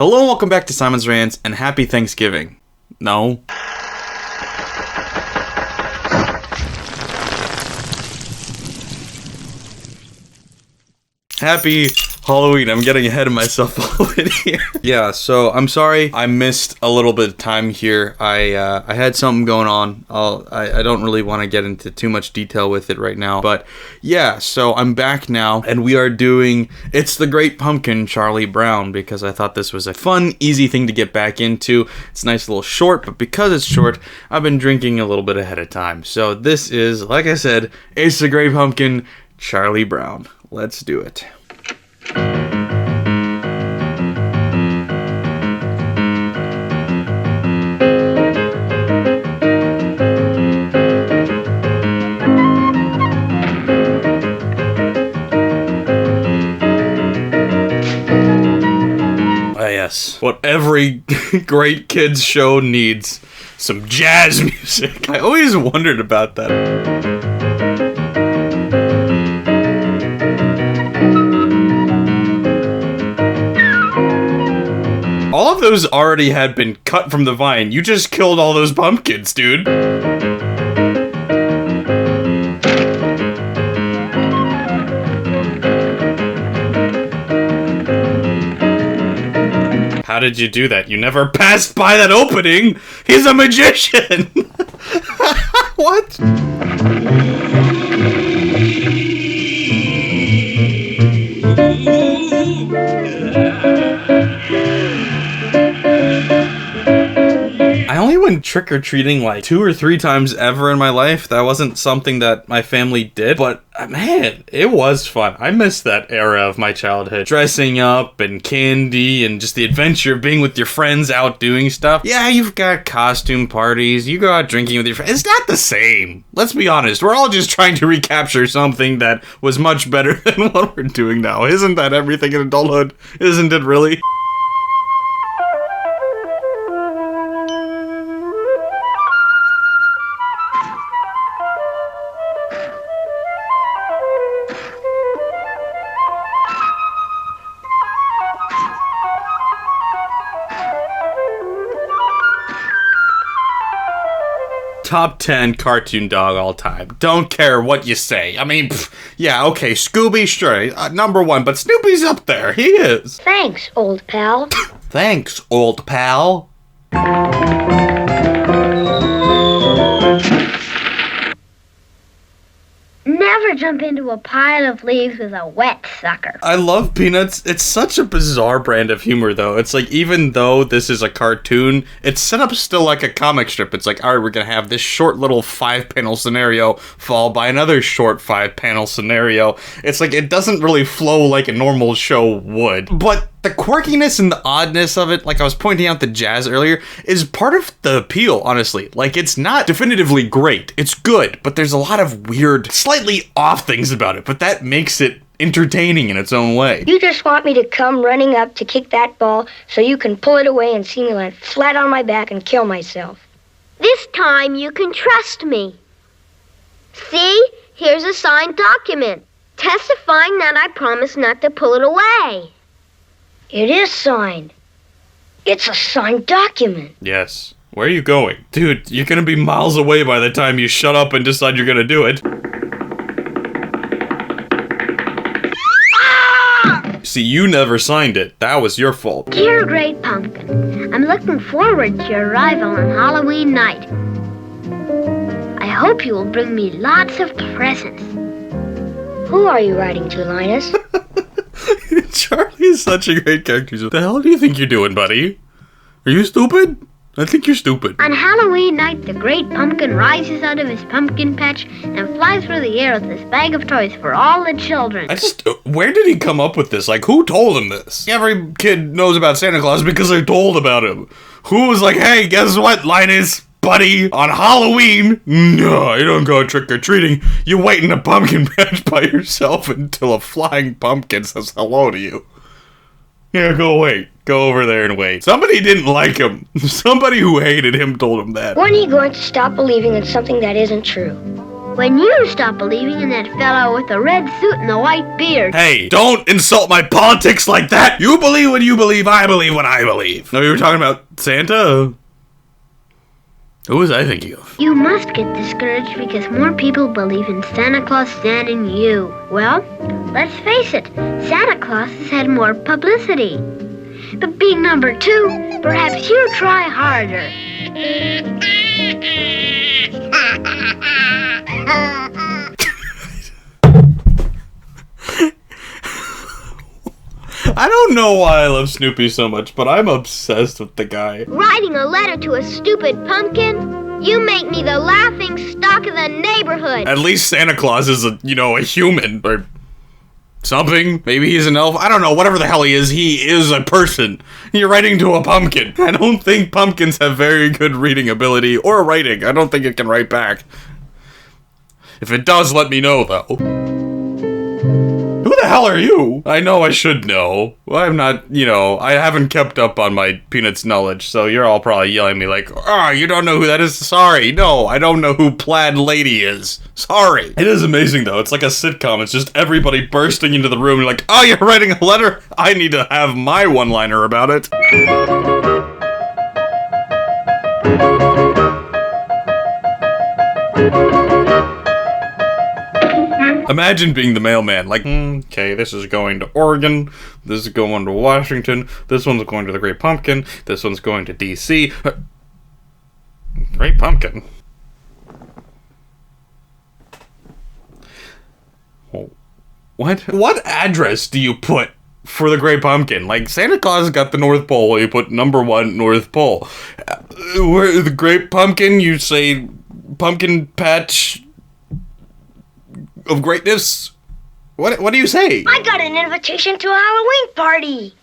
Hello and welcome back to Simon's Rants, and happy Thanksgiving. No. Happy Halloween. I'm getting ahead of myself a little bit here. Yeah, so I'm sorry I missed a little bit of time here. I had something going on. I don't really want to get into too much detail with it right now. But yeah, so I'm back now, and we are doing It's the Great Pumpkin, Charlie Brown, because I thought this was a fun, easy thing to get back into. It's a nice little short, but because it's short, I've been drinking a little bit ahead of time. So this is, like I said, It's the Great Pumpkin, Charlie Brown. Let's do it. Yes, what every great kids show needs, some jazz music. I always wondered about that. All of those already had been cut from the vine. You just killed all those pumpkins, dude. How did you do that? You never passed by that opening! He's a magician! What? I only went trick-or-treating like 2 or 3 times ever in my life. That wasn't something that my family did, but man, it was fun. I miss that era of my childhood. Dressing up and candy and just the adventure of being with your friends out doing stuff. Yeah, you've got costume parties, you go out drinking with your friends. It's not the same. Let's be honest. We're all just trying to recapture something that was much better than what we're doing now. Isn't that everything in adulthood? Isn't it really? Top 10 cartoon dog all time. Don't care what you say. I mean, yeah, okay, Scooby, sure, number 1, but Snoopy's up there. He is. Thanks, old pal. Thanks, old pal. Never jump into a pile of leaves with a wet sucker. I love Peanuts. It's such a bizarre brand of humor, though. It's like, even though this is a cartoon, it's set up still like a comic strip. It's like, all right, we're gonna have this short little 5-panel scenario followed by another short 5-panel scenario. It's like, it doesn't really flow like a normal show would. But the quirkiness and the oddness of it, like I was pointing out the jazz earlier, is part of the appeal, honestly. Like, it's not definitively great. It's good, but there's a lot of weird, slightly off things about it, but that makes it entertaining in its own way. You just want me to come running up to kick that ball so you can pull it away and see me land flat on my back and kill myself. This time you can trust me. See? Here's a signed document testifying that I promise not to pull it away. It is signed. It's a signed document. Yes. Where are you going? Dude, you're gonna be miles away by the time you shut up and decide you're gonna do it. See, you never signed it. That was your fault. Dear Great Pumpkin, I'm looking forward to your arrival on Halloween night. I hope you will bring me lots of presents. Who are you writing to, Linus? Charlie is such a great character. What the hell do you think you're doing, buddy? Are you stupid? I think you're stupid. On Halloween night, the Great Pumpkin rises out of his pumpkin patch and flies through the air with this bag of toys for all the children. Where did he come up with this? Like, who told him this? Every kid knows about Santa Claus because they're told about him. Who was like, hey, guess what, Linus? Buddy, on Halloween, no, you don't go trick-or-treating. You wait in a pumpkin patch by yourself until a flying pumpkin says hello to you. Yeah, go wait. Go over there and wait. Somebody didn't like him. Somebody who hated him told him that. When are you going to stop believing in something that isn't true? When you stop believing in that fellow with the red suit and the white beard. Hey, don't insult my politics like that! You believe what you believe, I believe what I believe. No, you were talking about Santa? Who was I thinking of? You must get discouraged because more people believe in Santa Claus than in you. Well, let's face it, Santa Claus has had more publicity. But being number 2, perhaps you try harder. I don't know why I love Snoopy so much, but I'm obsessed with the guy. Writing a letter to a stupid pumpkin? You make me the laughing stock of the neighborhood. At least Santa Claus is a human, or something. Maybe he's an elf. I don't know. Whatever the hell he is a person. You're writing to a pumpkin. I don't think pumpkins have very good reading ability or writing. I don't think it can write back. If it does, let me know, though. Who the hell are you? I know I should know. Well, I'm not, I haven't kept up on my Peanuts knowledge, so you're all probably yelling at me like, you don't know who that is? Sorry. No, I don't know who Plaid Lady is. Sorry. It is amazing, though. It's like a sitcom. It's just everybody bursting into the room and like, oh, you're writing a letter? I need to have my one-liner about it. Imagine being the mailman, like, okay, this is going to Oregon, this is going to Washington, this one's going to the Great Pumpkin, this one's going to D.C. Great Pumpkin? What address do you put for the Great Pumpkin? Like, Santa Claus got the North Pole, you put number 1 North Pole. Where the Great Pumpkin, you say pumpkin patch of greatness? What do you say? I got an invitation to a Halloween party.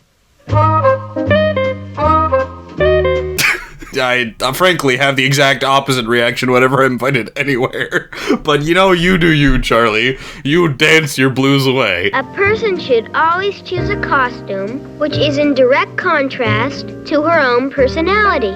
I frankly have the exact opposite reaction whenever I'm invited anywhere. But you do you, Charlie. You dance your blues away. A person should always choose a costume which is in direct contrast to her own personality.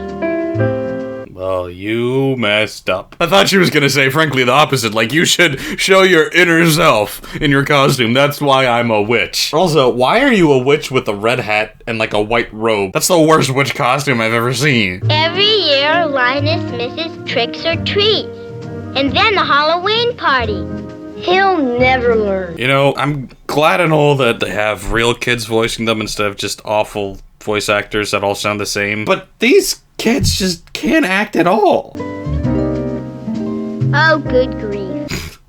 Well, you messed up. I thought she was gonna say, frankly, the opposite. Like, you should show your inner self in your costume. That's why I'm a witch. Also, why are you a witch with a red hat and, like, a white robe? That's the worst witch costume I've ever seen. Every year, Linus misses tricks or treats. And then the Halloween party. He'll never learn. I'm glad and all that they have real kids voicing them instead of just awful voice actors that all sound the same. But these kids just can't act at all. Oh, good grief.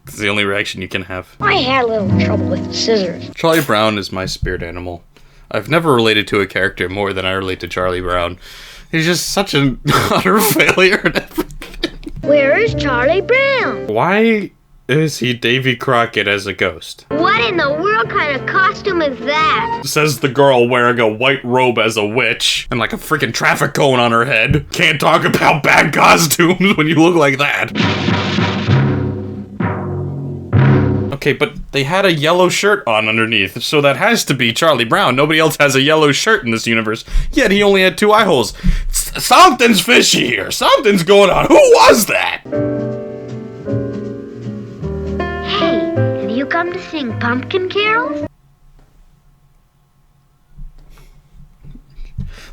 It's the only reaction you can have. I had a little trouble with the scissors. Charlie Brown is my spirit animal. I've never related to a character more than I relate to Charlie Brown. He's just such an utter failure at everything. Where is Charlie Brown? Why is he Davy Crockett as a ghost? What in the world kind of costume is that? Says the girl wearing a white robe as a witch and like a freaking traffic cone on her head. Can't talk about bad costumes when you look like that. Okay, but they had a yellow shirt on underneath, so that has to be Charlie Brown. Nobody else has a yellow shirt in this universe, yet he only had 2 eye holes. Something's fishy here. Something's going on. Who was that? Hey, have you come to sing pumpkin carols?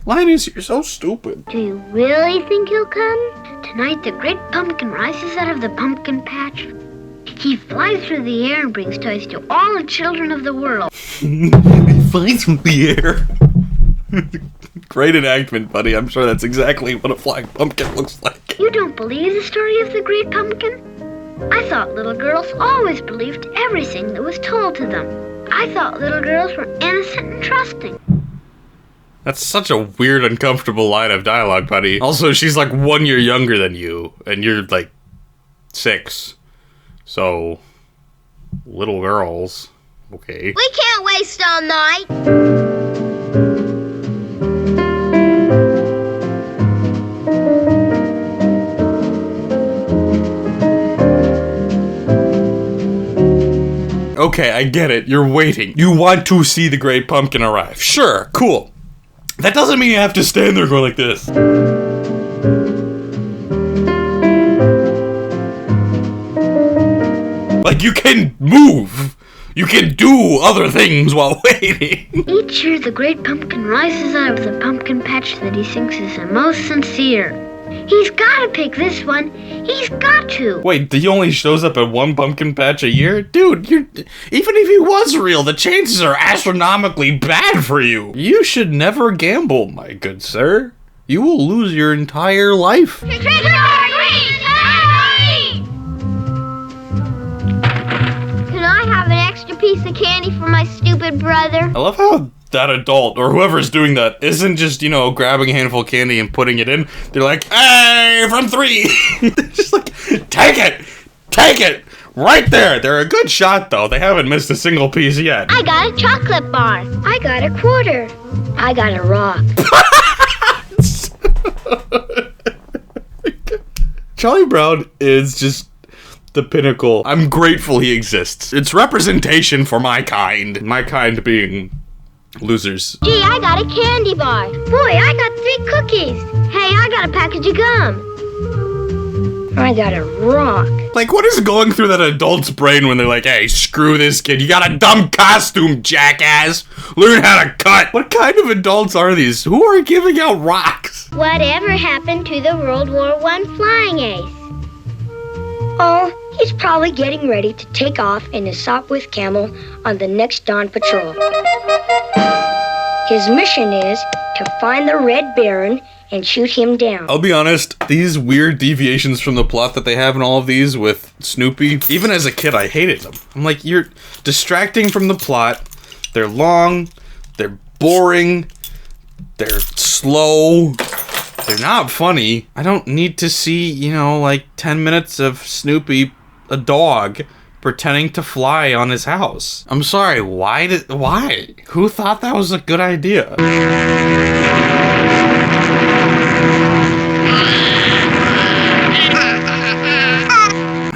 Linus, you're so stupid. Do you really think he'll come? Tonight the great pumpkin rises out of the pumpkin patch. He flies through the air and brings toys to all the children of the world. He flies through the air. Great enactment, buddy. I'm sure that's exactly what a flying pumpkin looks like. You don't believe the story of the great pumpkin? I thought little girls always believed everything that was told to them. I thought little girls were innocent and trusting. That's such a weird, uncomfortable line of dialogue, buddy. Also, she's like 1 year younger than you, and you're like 6. So, little girls. Okay. We can't waste all night. Okay, I get it. You're waiting. You want to see the Great Pumpkin arrive. Sure, cool. That doesn't mean you have to stand there going like this. Like, you can move. You can do other things while waiting. Each year, the great pumpkin rises out of the pumpkin patch that he thinks is the most sincere. He's gotta pick this one. He's got to. Wait, he only shows up at one pumpkin patch a year? Dude, even if he was real, the chances are astronomically bad for you. You should never gamble, my good sir. You will lose your entire life. Trick or treat! Can I have an extra piece of candy for my stupid brother? I love how that adult, or whoever's doing that, isn't just, grabbing a handful of candy and putting it in. They're like, hey, from 3. They're just like, take it, right there. They're a good shot, though. They haven't missed a single piece yet. I got a chocolate bar. I got a quarter. I got a rock. Charlie Brown is just the pinnacle. I'm grateful he exists. It's representation for my kind being losers. Gee, I got a candy bar. Boy, I got 3 cookies. Hey, I got a package of gum. I got a rock. Like, what is going through that adult's brain when they're like, hey, screw this kid. You got a dumb costume, jackass. Learn how to cut. What kind of adults are these? Who are giving out rocks? Whatever happened to the World War I flying ace? Oh, he's probably getting ready to take off in his Sopwith camel on the next dawn patrol. His mission is to find the Red Baron and shoot him down. I'll be honest, these weird deviations from the plot that they have in all of these with Snoopy, even as a kid, I hated them. I'm like, you're distracting from the plot. They're long, they're boring, they're slow, they're not funny. I don't need to see, 10 minutes of Snoopy, a dog, pretending to fly on his house. I'm sorry, why? Who thought that was a good idea?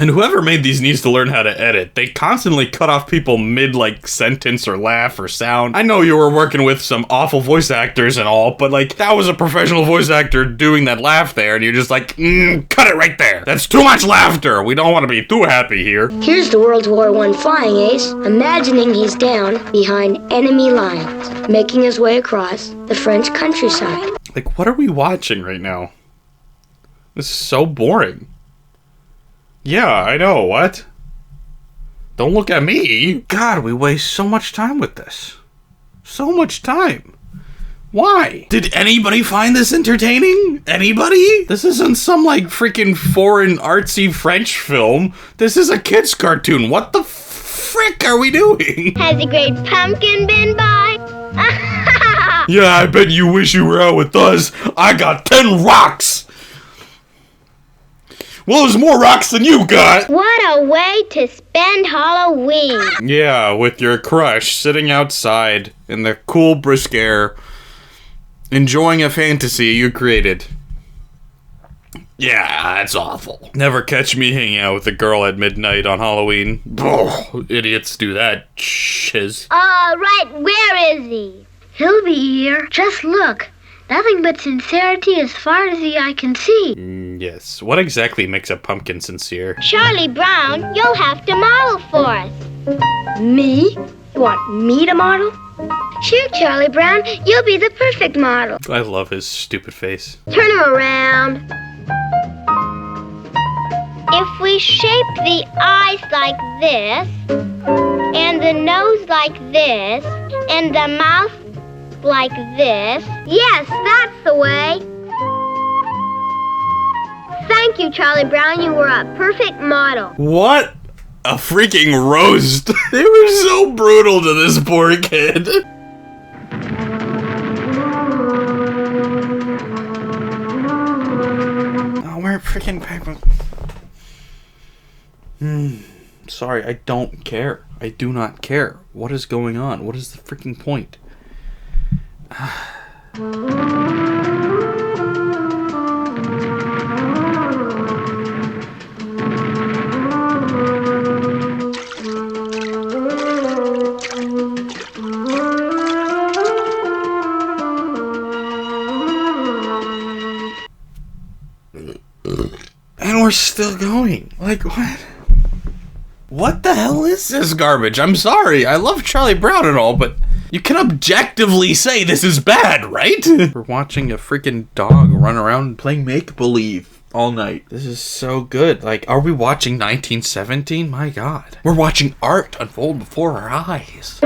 And whoever made these needs to learn how to edit. They constantly cut off people mid, sentence or laugh or sound. I know you were working with some awful voice actors and all, but, that was a professional voice actor doing that laugh there, and you're just like, cut it right there. That's too much laughter. We don't want to be too happy here. Here's the World War I flying ace, imagining he's down behind enemy lines, making his way across the French countryside. What are we watching right now? This is so boring. Yeah, I know, what? Don't look at me. God, we waste so much time with this. So much time. Why? Did anybody find this entertaining? Anybody? This isn't some, freaking foreign artsy French film. This is a kid's cartoon. What the frick are we doing? Has the great pumpkin been by? Yeah, I bet you wish you were out with us. I got 10 rocks. Well, there's more rocks than you got. What a way to spend Halloween. Yeah, with your crush sitting outside in the cool, brisk air, enjoying a fantasy you created. Yeah, that's awful. Never catch me hanging out with a girl at midnight on Halloween. Oh, idiots do that. Shiz. All right, where is he? He'll be here. Just look. Nothing but sincerity as far as the eye can see. Yes. What exactly makes a pumpkin sincere? Charlie Brown, you'll have to model for us. Me? You want me to model? Sure, Charlie Brown, you'll be the perfect model. I love his stupid face. Turn him around. If we shape the eyes like this, and the nose like this, and the mouth like this. Yes, that's the way. Thank you, Charlie Brown. You were a perfect model. What a freaking roast. They were so brutal to this poor kid. Oh, we're freaking paper. Sorry, I don't care. I do not care. What is going on? What is the freaking point? And we're still going. What? What the hell is this garbage? I'm sorry. I love Charlie Brown and all, but you can objectively say this is bad, right? We're watching a freaking dog run around playing make-believe all night. This is so good. Like, are we watching 1917? My God. We're watching art unfold before our eyes.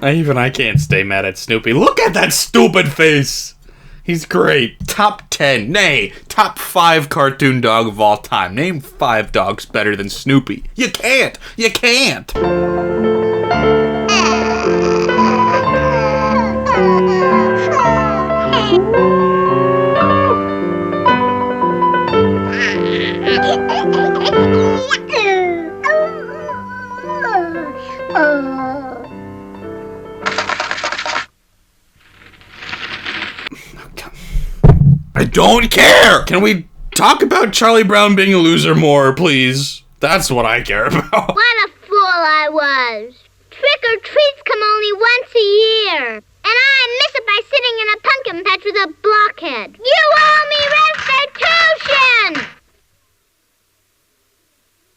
Even I can't stay mad at Snoopy. Look at that stupid face! He's great. Top 10, nay, top 5 cartoon dog of all time. Name 5 dogs better than Snoopy. You can't! You can't! I don't care! Can we talk about Charlie Brown being a loser more, please? That's what I care about. What a fool I was. Trick or treats come only once a year. And I miss it by sitting in a pumpkin patch with a blockhead. You owe me restitution!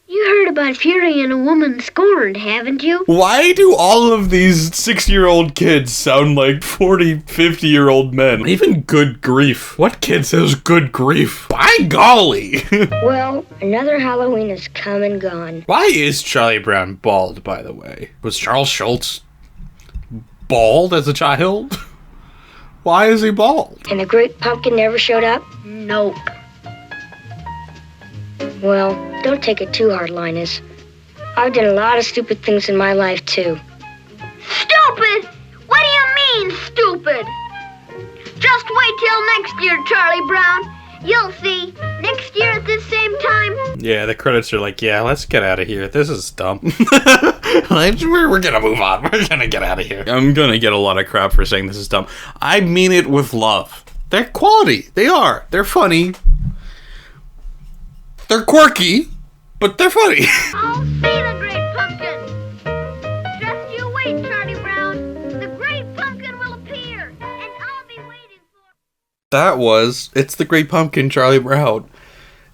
You heard about Fury and a Woman Scorned, haven't you? Why do all of these 6-year-old kids sound like 40, 50-year-old men? Even good grief. What kid says good grief? By golly! Well, another Halloween has come and gone. Why is Charlie Brown bald, by the way? Was Charles Schultz bald as a child? Why is he bald? And the Great Pumpkin never showed up? Nope. Well, don't take it too hard, Linus. I've done a lot of stupid things in my life, too. Stupid? What do you mean, stupid? Just wait till next year, Charlie Brown. You'll see. Next year at this same time. Yeah, the credits are like, yeah, let's get out of here. This is dumb. We're gonna move on. We're gonna get out of here. I'm gonna get a lot of crap for saying this is dumb. I mean it with love. They're quality. They are. They're funny. They're quirky, but they're funny. I'll see the Great Pumpkin. Just you wait, Charlie Brown. The Great Pumpkin will appear, and I'll be waiting for... It's the Great Pumpkin, Charlie Brown.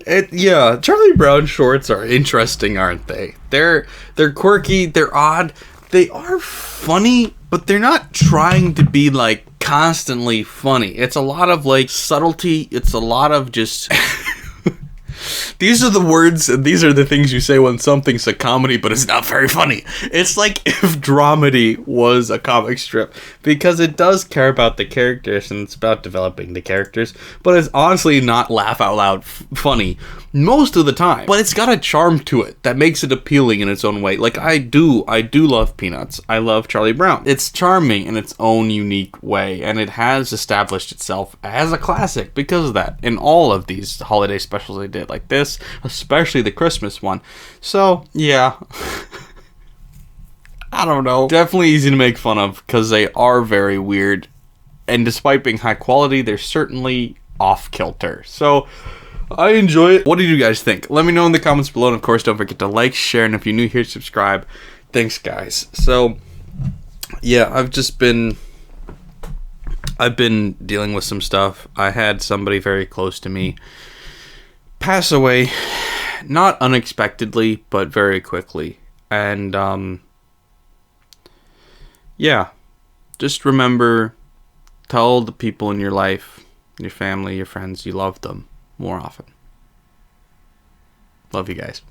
Yeah, Charlie Brown shorts are interesting, aren't they? They're quirky, they're odd, they are funny, but they're not trying to be, like, constantly funny. It's a lot of, like, subtlety, it's a lot of just... These are the words, and these are the things you say when something's a comedy, but it's not very funny. It's like if Dramedy was a comic strip, because it does care about the characters, and it's about developing the characters, but it's honestly not laugh out loud funny most of the time. But it's got a charm to it that makes it appealing in its own way. Like, I do love Peanuts. I love Charlie Brown. It's charming in its own unique way, and it has established itself as a classic because of that in all of these holiday specials they did, like this, especially the Christmas one. So, yeah. I don't know. Definitely easy to make fun of because they are very weird. And despite being high quality, they're certainly off-kilter. So, I enjoy it. What did you guys think? Let me know in the comments below. And of course, don't forget to like, share, and if you're new here, subscribe. Thanks, guys. So, yeah, I've been dealing with some stuff. I had somebody very close to me pass away, not unexpectedly, but very quickly. And, yeah, just remember, tell the people in your life, your family, your friends, you love them more often. Love you guys.